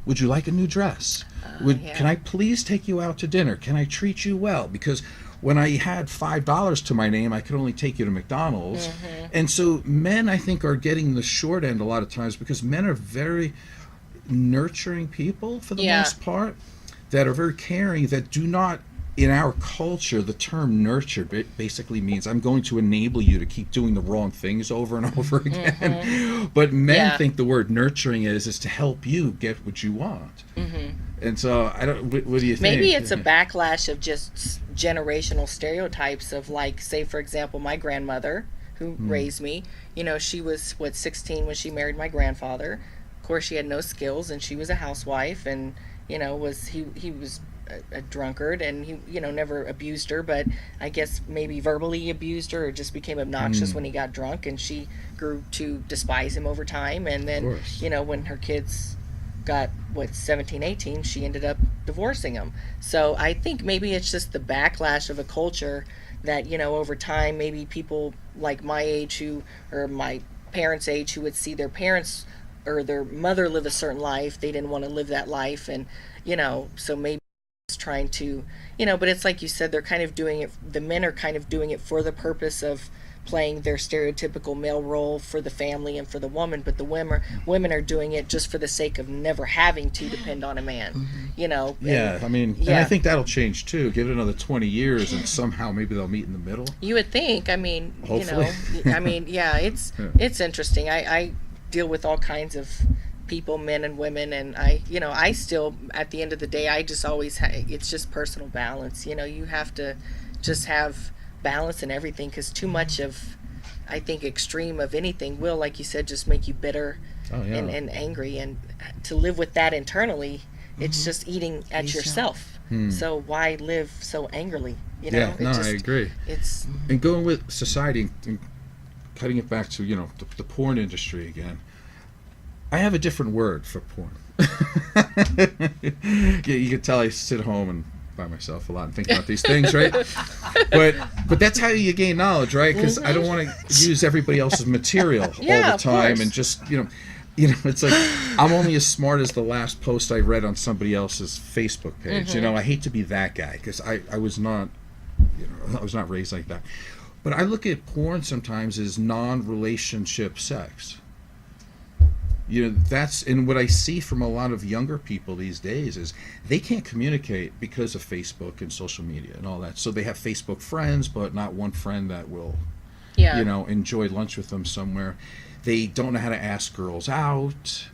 Would you like a new dress? Can I please take you out to dinner? Can I treat you well? Because when I had $5 to my name, I could only take you to McDonald's. And so men, I think, are getting the short end a lot of times because men are very nurturing people for the most part, that are very caring, that do not, in our culture, the term nurture basically means I'm going to enable you to keep doing the wrong things over and over again. But men think the word nurturing is to help you get what you want. And so I don't. What do you think? Maybe it's a backlash of just generational stereotypes of, like, say for example, my grandmother who raised me. You know, she was 16 when she married my grandfather. Of course, she had no skills, and she was a housewife, and he was a drunkard, and he never abused her, but I guess maybe verbally abused her or just became obnoxious when he got drunk, and she grew to despise him over time. And then when her kids got 17, 18, she ended up divorcing him. So I think maybe it's just the backlash of a culture that over time, maybe people like my age or my parents' age who would see their parents or their mother live a certain life, they didn't want to live that life, and so maybe trying to but it's like you said, they're kind of doing it, the men are kind of doing it for the purpose of playing their stereotypical male role for the family and for the woman, but the women are doing it just for the sake of never having to depend on a man. And I think that'll change too. Give it another 20 years and somehow maybe they'll meet in the middle. You would think. I mean, hopefully. It's interesting. I deal with all kinds of people, men and women, and I still, at the end of the day, I just always it's just personal balance. You have to just have balance in everything, because too much of, I think, extreme of anything will, like you said, just make you bitter and angry, and to live with that internally, it's just eating at yourself. So why live so angrily? I agree. It's and going with society and cutting it back to the porn industry again. I have a different word for porn. You can tell I sit home and by myself a lot and think about these things, right? But that's how you gain knowledge, right? Because I don't want to use everybody else's material all the time, and just it's like I'm only as smart as the last post I read on somebody else's Facebook page. I hate to be that guy, because I was not raised like that. But I look at porn sometimes as non-relationship sex. That's, and what I see from a lot of younger people these days is they can't communicate because of Facebook and social media and all that. So they have Facebook friends, but not one friend that will, enjoy lunch with them somewhere. They don't know how to ask girls out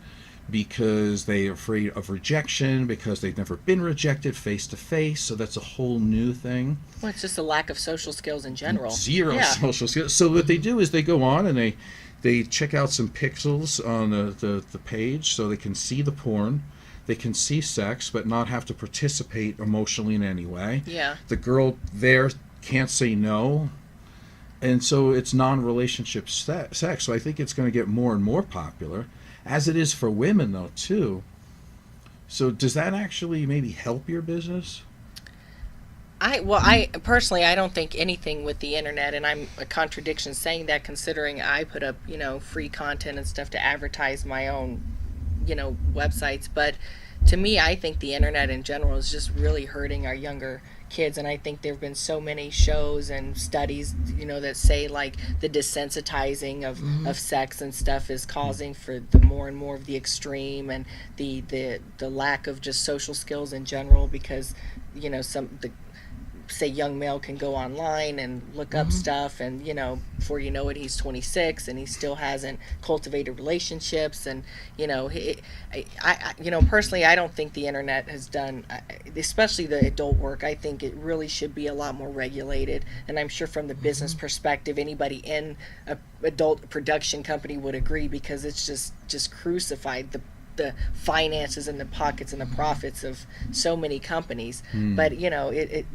because they're afraid of rejection, because they've never been rejected face to face. So that's a whole new thing. Well, it's just a lack of social skills in general. Zero social skills. So what they do is they go on and they check out some pixels on the page so they can see the porn. They can see sex, but not have to participate emotionally in any way. Yeah. The girl there can't say no. And so it's non-relationship sex. So I think it's going to get more and more popular, as it is for women, though, too. So does that actually maybe help your business? I personally, I don't think anything with the internet, and I'm a contradiction saying that, considering I put up, free content and stuff to advertise my own, websites. But to me, I think the internet in general is just really hurting our younger kids, and I think there have been so many shows and studies, that say, like, the desensitizing of sex and stuff is causing for the more and more of the extreme, and the lack of just social skills in general, because say young male can go online and look up stuff, and before you know it, he's 26 and he still hasn't cultivated relationships. And personally, I don't think the internet has done, especially the adult work, I think it really should be a lot more regulated. And I'm sure from the business perspective, anybody in a adult production company would agree, because it's just crucified the finances and the pockets and the profits of so many companies. But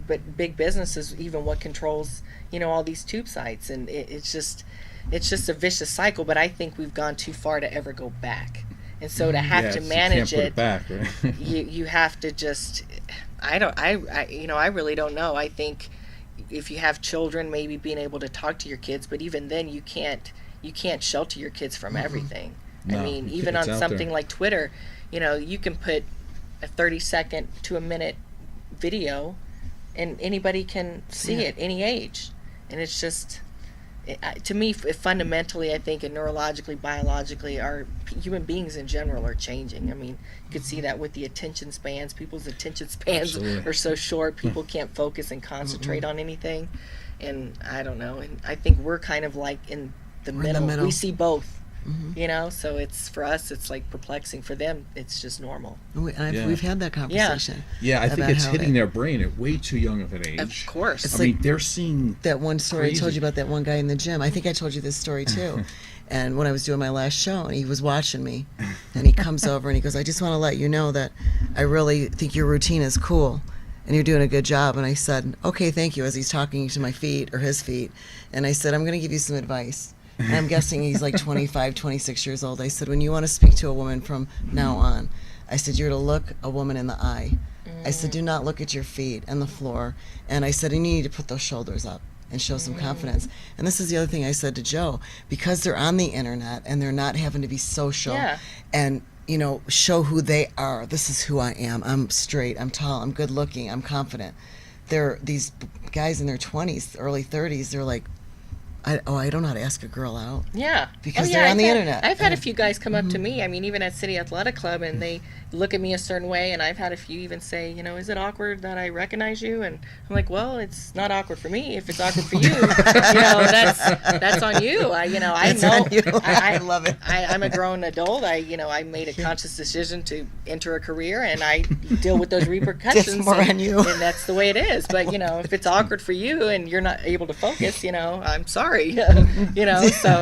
but big business is even what controls all these tube sites, and it's just a vicious cycle. But I think we've gone too far to ever go back, and so to have to manage you can't put it back, right? you have to just I really don't know. I think if you have children, maybe being able to talk to your kids, but even then you can't shelter your kids from everything. No, I mean, even on it's out something there. like Twitter, you can put a 30-second to a minute video and anybody can see it any age. And it's just, to me, fundamentally, I think, and neurologically, biologically, our human beings in general are changing. I mean, you could see that with the attention spans. People's attention spans are so short. People can't focus and concentrate on anything. And I don't know. And I think we're kind of like in the middle. We see both. So it's, for us, it's like perplexing. For them, it's just normal. We've had that conversation. Yeah, I think it's hitting their brain at way too young of an age. Of course. I mean, they're seeing that one story crazy. I told you about, that one guy in the gym. I think I told you this story too. And when I was doing my last show, and he was watching me, and he comes over and he goes, "I just want to let you know that I really think your routine is cool and you're doing a good job." And I said, "Okay, thank you," as he's talking to my feet, or his feet. And I said, "I'm going to give you some advice." And I'm guessing he's like 25, 26 years old. I said, "When you want to speak to a woman from now on," I said, "you're to look a woman in the eye." I said, "Do not look at your feet and the floor." And I said, "You need to put those shoulders up and show some confidence." And this is the other thing I said to Joe, because they're on the internet and they're not having to be social and show who they are. This is who I am. I'm straight, I'm tall, I'm good looking, I'm confident. These guys in their 20s, early 30s, they're like, I don't know how to ask a girl out. Yeah. Because they're on the internet. I've had a few guys come up to me, I mean, even at City Athletic Club, and they look at me a certain way, and I've had a few even say, "Is it awkward that I recognize you?" And I'm like, "Well, it's not awkward for me. If it's awkward for you, that's on you." I know. I love it. I'm a grown adult. I made a conscious decision to enter a career, and I deal with those repercussions. It's more on you. And that's the way it is. But, if it's awkward for you and you're not able to focus, I'm sorry. So,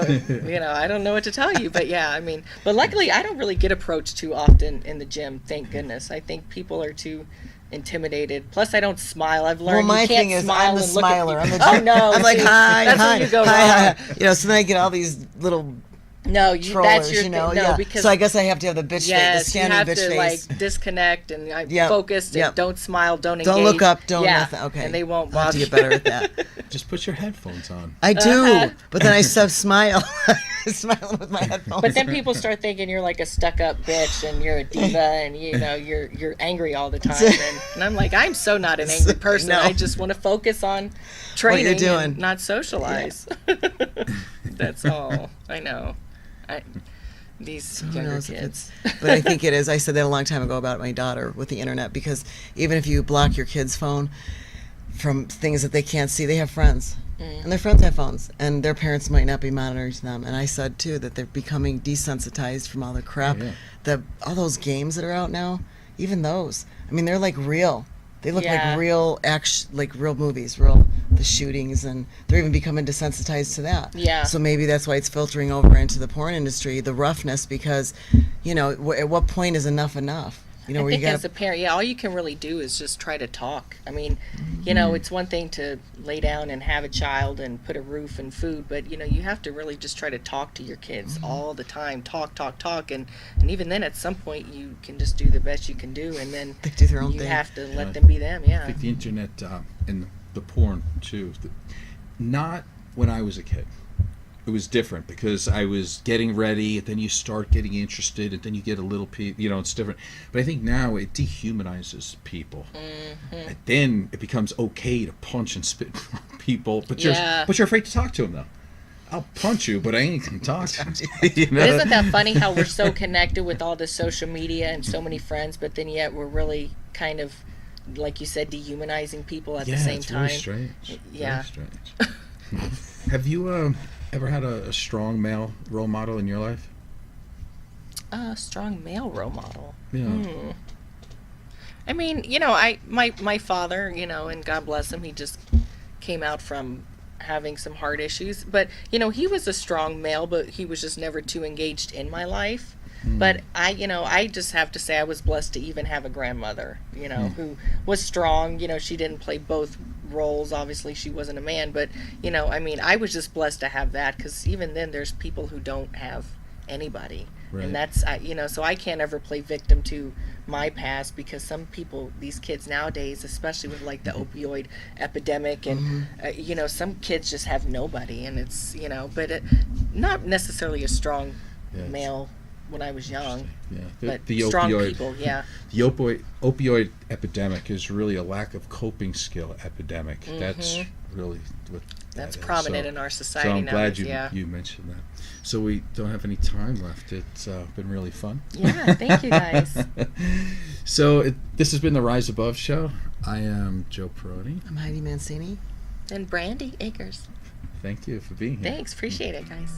I don't know what to tell you. But, yeah, I mean, but luckily I don't really get approached too often in the gym, thank goodness. I think people are too intimidated. Plus, I don't smile. I've learned my you can't thing is, smile I'm the and look at smiler. people. I'm the Oh, no. I'm like, see, hi, that's hi, when you go hi, wrong. hi. So then I get all these little No, that's your trollers, thing. No, because so I guess I have to have the bitch face, the yes, you standing have bitch to face. like disconnect and Yep, focus and yep. don't smile, don't engage. Don't look up, don't yeah. nothing. Okay. And they won't I'll have bother to get better at that. Just put your headphones on. I do, but then I smile. Smiling with my headphones. But then people start thinking you're like a stuck-up bitch and you're a diva and you're angry all the time. And I'm like, I'm so not an angry person. No. I just want to focus on training you're doing. and not socialize. That's all. I know. These Who younger knows if kids. but I think it is. I said that a long time ago about my daughter with the internet, because even if you block your kid's phone from things that they can't see, they have friends. And their friends have phones, and their parents might not be monitoring them. And I said too that they're becoming desensitized from all the crap, all those games that are out now. Even those, I mean, they're like real. They look like real real movies, the shootings, and they're even becoming desensitized to that. Yeah. So maybe that's why it's filtering over into the porn industry, the roughness, because, at what point is enough enough? I think as a parent, all you can really do is just try to talk. I mean, it's one thing to lay down and have a child and put a roof and food, but, you have to really just try to talk to your kids all the time. Talk. And even then, at some point, you can just do the best you can do, and then they do their own you thing. have to let them be them, I think the internet and the porn, too. Not when I was a kid. It was different because I was getting ready, and then you start getting interested, and then you get a little it's different. But I think now it dehumanizes people. And then it becomes okay to punch and spit on people, but you're afraid to talk to them, though. I'll punch you, but I ain't gonna talk to you. But isn't that funny how we're so connected with all this social media and so many friends, but then yet we're really kind of, like you said, dehumanizing people at the same time? It's very strange. Yeah. Very strange. Have you ever had a strong male role model in your life? A strong male role model. Yeah. I mean, my father, and God bless him, he just came out from having some heart issues. But, he was a strong male, but he was just never too engaged in my life. But I just have to say I was blessed to even have a grandmother, who was strong. She didn't play both roles. Obviously, she wasn't a man, but, I was just blessed to have that, because even then there's people who don't have anybody. Right. And that's, so I can't ever play victim to my past, because some people, these kids nowadays, especially with like the opioid epidemic and, some kids just have nobody, and it's, but not necessarily a strong male when I was young. Yeah, But strong people, yeah. The opioid epidemic is really a lack of coping skill epidemic. That's really what That's that is. prominent in our society So I'm glad nowadays, you mentioned that. So we don't have any time left. It's been really fun. Yeah, thank you guys. So this has been the Rise Above show. I am Joe Perotti. I'm Heidi Mancini. And Brandi Akers. Thank you for being here. Thanks, appreciate it, guys.